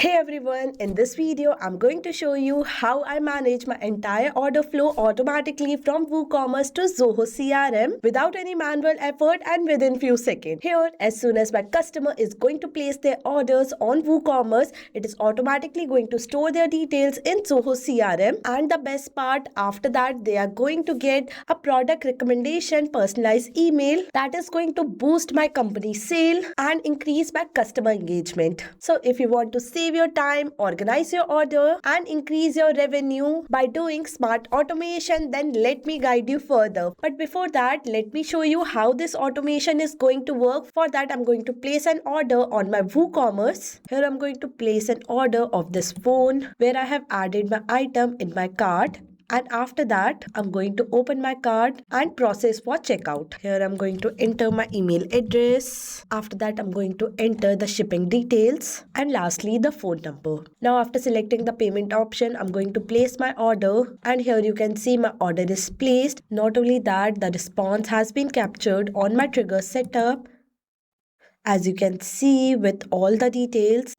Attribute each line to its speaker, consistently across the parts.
Speaker 1: Hey everyone, in this video, I'm going to show you how I manage my entire order flow automatically from WooCommerce to Zoho CRM without any manual effort and within few seconds. Here, as soon as my customer is going to place their orders on WooCommerce, it is automatically going to store their details in Zoho CRM. And the best part, after that, they are going to get a product recommendation personalized email that is going to boost my company sale and increase my customer engagement. So if you want to save your time, organize your order, and increase your revenue by doing smart automation, then let me guide you further. But before that, let me show you how this automation is going to work. For that, I'm going to place an order on my WooCommerce. Here I'm going to place an order of this phone where I have added my item in my cart. And after that, I'm going to open my cart and process for checkout. Here I'm going to enter my email address. After that, I'm going to enter the shipping details. And lastly, the phone number. Now, after selecting the payment option, I'm going to place my order. And here you can see my order is placed. Not only that, the response has been captured on my trigger setup, as you can see, with all the details.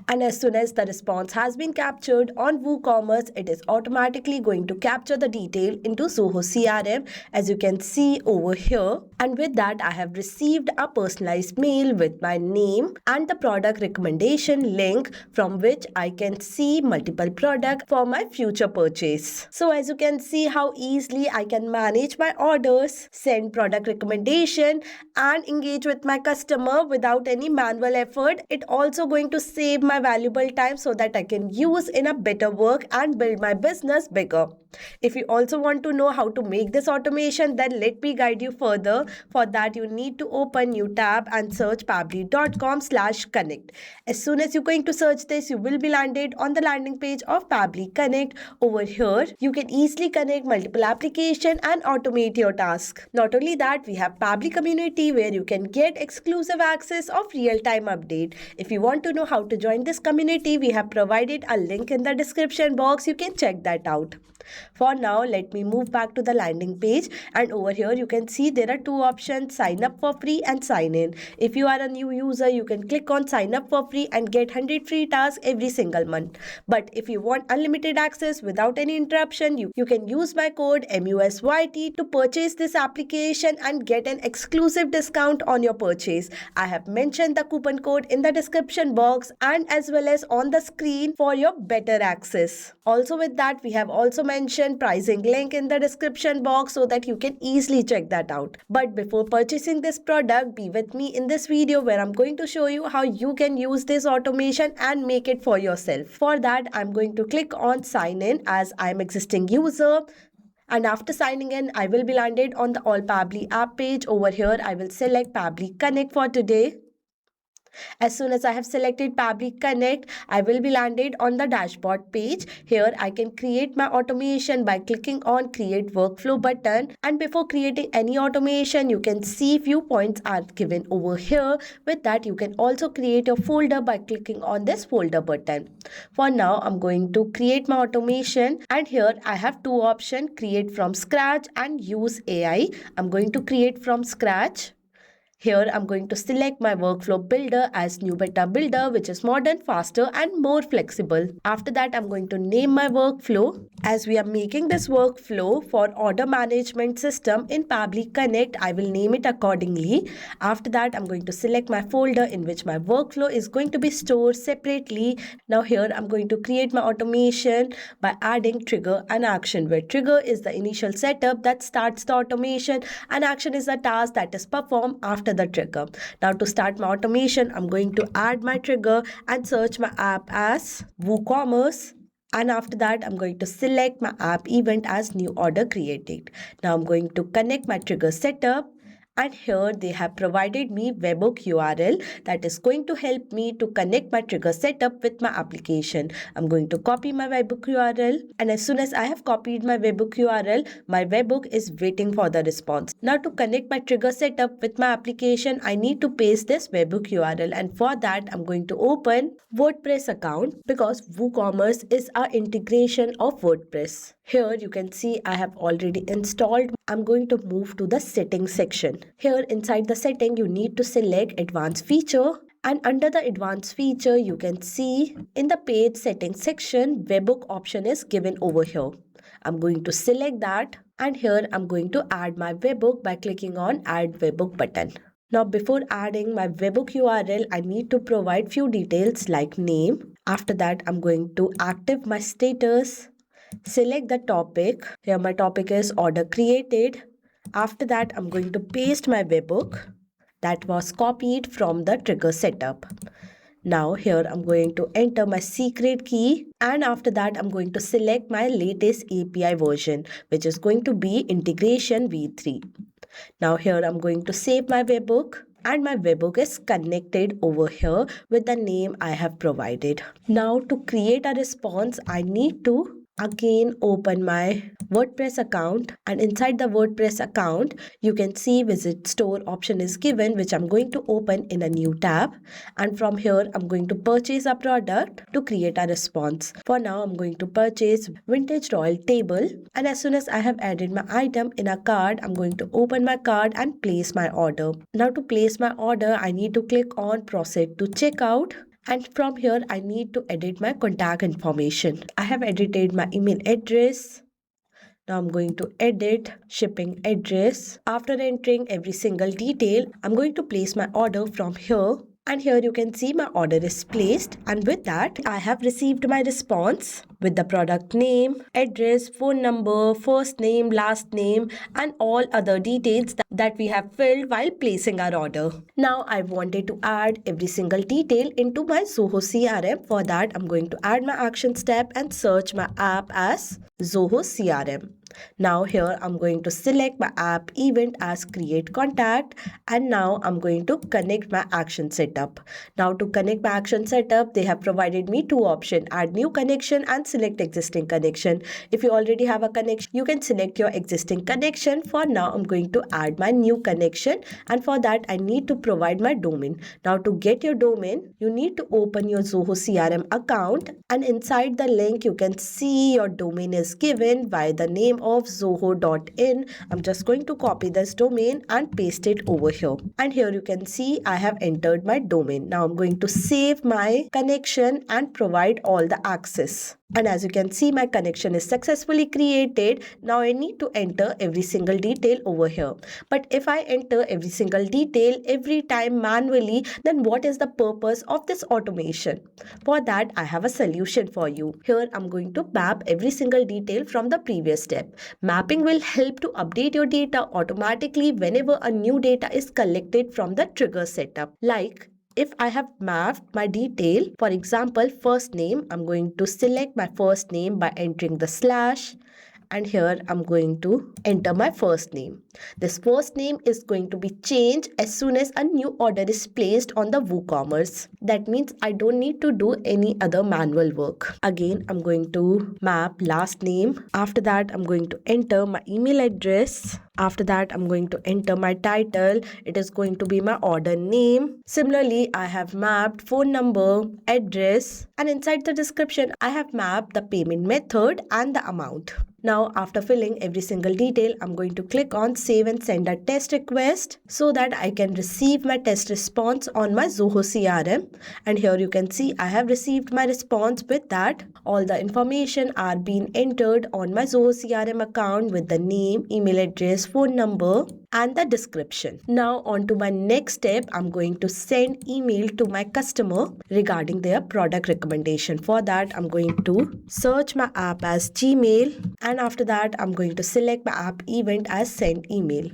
Speaker 1: And as soon as the response has been captured on WooCommerce, it is automatically going to capture the detail into Zoho CRM, as you can see over here. And with that, I have received a personalized mail with my name and the product recommendation link, from which I can see multiple products for my future purchase. So as you can see how easily I can manage my orders, send product recommendation, and engage with my customer without any manual effort. It also going to save my valuable time so that I can use in a better work and build my business bigger. If you also want to know how to make this automation, then let me guide you further. For that, you need to open new tab and search pabbly.com/connect. As soon as you're going to search this, you will be landed on the landing page of Pabbly Connect. Over here, you can easily connect multiple applications and automate your task. Not only that, we have Pabbly community where you can get exclusive access of real-time update. If you want to know how to join this community, we have provided a link in the description box. You can check that out. For now, let me move back to the landing page, and over here you can see there are two options: sign up for free and sign in. If you are a new user, you can click on sign up for free and get 100 free tasks every single month. But if you want unlimited access without any interruption, you can use my code MUSYT to purchase this application and get an exclusive discount on your purchase. I have mentioned the coupon code in the description box and as well as on the screen for your better access. Also with that, we have also mentioned pricing link in the description box so that you can easily check that out. But before purchasing this product, be with me in this video where I'm going to show you how you can use this automation and make it for yourself. For that, I'm going to click on sign in as I'm existing user. And after signing in, I will be landed on the All Pabbly app page. Over here, I will select Pabbly Connect for today. As soon as I have selected Pabbly Connect, I will be landed on the dashboard page. Here I can create my automation by clicking on Create Workflow button. And before creating any automation, you can see few points are given over here. With that, you can also create a folder by clicking on this folder button. For now, I'm going to create my automation, and here I have two options: create from scratch and use AI. I'm going to create from scratch. Here I'm going to select my workflow builder as new beta builder, which is modern, faster and more flexible. After that, I'm going to name my workflow. As we are making this workflow for order management system in Pabbly Connect, I will name it accordingly. After that, I'm going to select my folder in which my workflow is going to be stored separately. Now here I'm going to create my automation by adding trigger and action, where trigger is the initial setup that starts the automation and action is the task that is performed after the trigger. Now to start my automation, I'm going to add my trigger and search my app as WooCommerce. And after that, I'm going to select my app event as new order created. Now I'm going to connect my trigger setup. And here they have provided me webhook URL that is going to help me to connect my trigger setup with my application. I'm going to copy my webhook URL, and as soon as I have copied my webhook URL, my webhook is waiting for the response. Now to connect my trigger setup with my application, I need to paste this webhook URL, and for that I'm going to open WordPress account because WooCommerce is our integration of WordPress. Here you can see I have already installed. I'm going to move to the settings section. Here inside the setting, you need to select advanced feature And under the advanced feature, you can see in the page settings section, webhook option is given over here. I'm going to select that, and here I'm going to add my webhook by clicking on add webhook button. Now before adding my webhook URL, I need to provide few details like name. After that, I'm going to active my status, select the topic. Here my topic is order created. After that, I'm going to paste my webhook that was copied from the trigger setup. Now here I'm going to enter my secret key, and after that I'm going to select my latest API version, which is going to be integration v3. Now here I'm going to save my webhook, and my webhook is connected over here with the name I have provided. Now to create a response, I need to again open my WordPress account, and inside the WordPress account you can see visit store option is given, which I'm going to open in a new tab, and from here I'm going to purchase a product to create a response. For now I'm going to purchase vintage royal table, and as soon as I have added my item in a cart, I'm going to open my cart and place my order. Now to place my order, I need to click on proceed to checkout. And from here, I need to edit my contact information. I have edited my email address. Now I'm going to edit shipping address. After entering every single detail, I'm going to place my order from here. And here you can see my order is placed, and with that I have received my response with the product name, address, phone number, first name, last name, and all other details that we have filled while placing our order. Now I wanted to add every single detail into my Zoho CRM. For that I'm going to add my action step and search my app as Zoho CRM. Now here I'm going to select my app event as create contact, and now I'm going to connect my action setup. Now to connect my action setup, they have provided me two options: add new connection and select existing connection. If you already have a connection, you can select your existing connection. For now I'm going to add my new connection, and for that I need to provide my domain. Now to get your domain, you need to open your Zoho CRM account, and inside the link you can see your domain is given by the name of zoho.in. I'm just going to copy this domain and paste it over here, and here you can see I have entered my domain. Now I'm going to save my connection and provide all the access. And as you can see, my connection is successfully created. Now I need to enter every single detail over here. But if I enter every single detail every time manually, then what is the purpose of this automation? For that, I have a solution for you. Here I'm going to map every single detail from the previous step. Mapping will help to update your data automatically whenever a new data is collected from the trigger setup. Like, if I have mapped my detail, for example, first name, I'm going to select my first name by entering the slash, and here I'm going to enter my first name. This first name is going to be changed as soon as a new order is placed on the WooCommerce. That means I don't need to do any other manual work. Again, I'm going to map last name. After that, I'm going to enter my email address. After that, I'm going to enter my title. It is going to be my order name. Similarly, I have mapped phone number, address, and inside the description, I have mapped the payment method and the amount. Now, after filling every single detail, I'm going to click on save and send a test request so that I can receive my test response on my Zoho CRM. And here you can see I have received my response. With that, all the information are being entered on my Zoho CRM account with the name, email address, phone number, and the description. Now on to my next step, I'm going to send email to my customer regarding their product recommendation. For that, I'm going to search my app as Gmail, and after that, I'm going to select my app event as send email.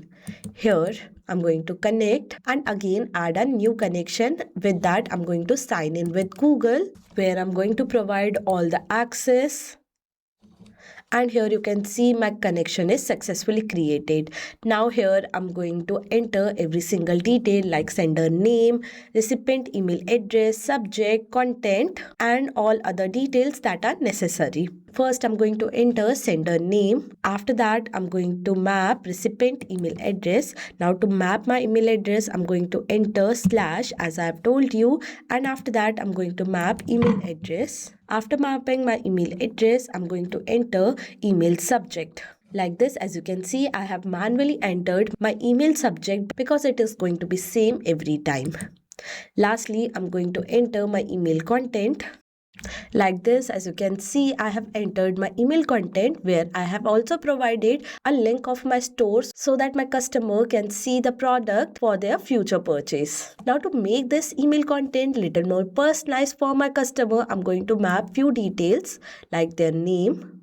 Speaker 1: Here, I'm going to connect and again add a new connection. With that, I'm going to sign in with Google, where I'm going to provide all the access. And here you can see my connection is successfully created. Now here I'm going to enter every single detail like sender name, recipient email address, subject, content, and all other details that are necessary. First, I'm going to enter sender name. After that, I'm going to map recipient email address. Now to map my email address, I'm going to enter slash as I have told you. And after that, I'm going to map email address. After mapping my email address, I'm going to enter email subject. Like this, as you can see, I have manually entered my email subject because it is going to be same every time. Lastly, I'm going to enter my email content. Like this, as you can see, I have entered my email content where I have also provided a link of my stores so that my customer can see the product for their future purchase. Now to make this email content little more personalized for my customer, I'm going to map few details like their name.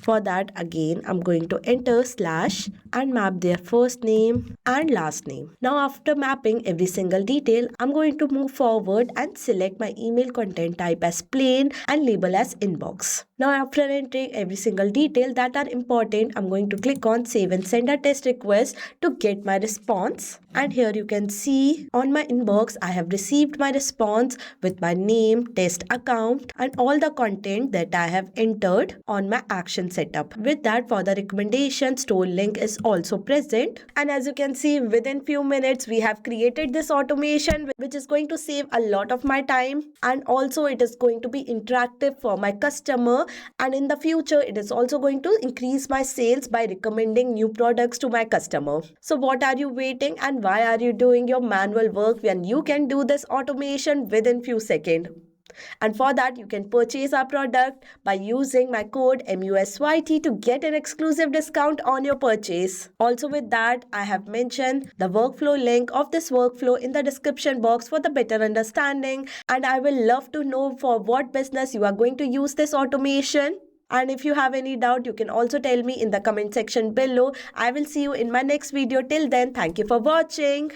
Speaker 1: For that, again, I'm going to enter slash and map their first name and last name. Now, after mapping every single detail, I'm going to move forward and select my email content type as plain and label as inbox. Now, after entering every single detail that are important, I'm going to click on save and send a test request to get my response. And here you can see on my inbox, I have received my response with my name, test account, and all the content that I have entered on my action setup. With that, for the recommendation, store link is also present. And as you can see, within few minutes, we have created this automation, which is going to save a lot of my time. And also it is going to be interactive for my customer. And in the future, it is also going to increase my sales by recommending new products to my customer. So what are you waiting, and why are you doing your manual work when you can do this automation within few seconds? And for that, you can purchase our product by using my code MUSYT to get an exclusive discount on your purchase. Also with that, I have mentioned the workflow link of this workflow in the description box for the better understanding. And I will love to know for what business you are going to use this automation. And if you have any doubt, you can also tell me in the comment section below. I will see you in my next video. Till then, thank you for watching.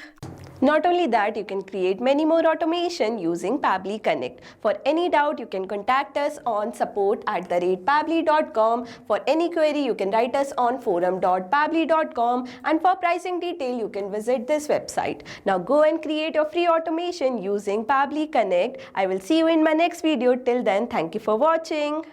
Speaker 1: Not only that, you can create many more automation using Pabbly Connect. For any doubt, you can contact us on support@pabbly.com. For any query, you can write us on forum.pabbly.com. And for pricing detail, you can visit this website. Now go and create your free automation using Pabbly Connect. I will see you in my next video. Till then, thank you for watching.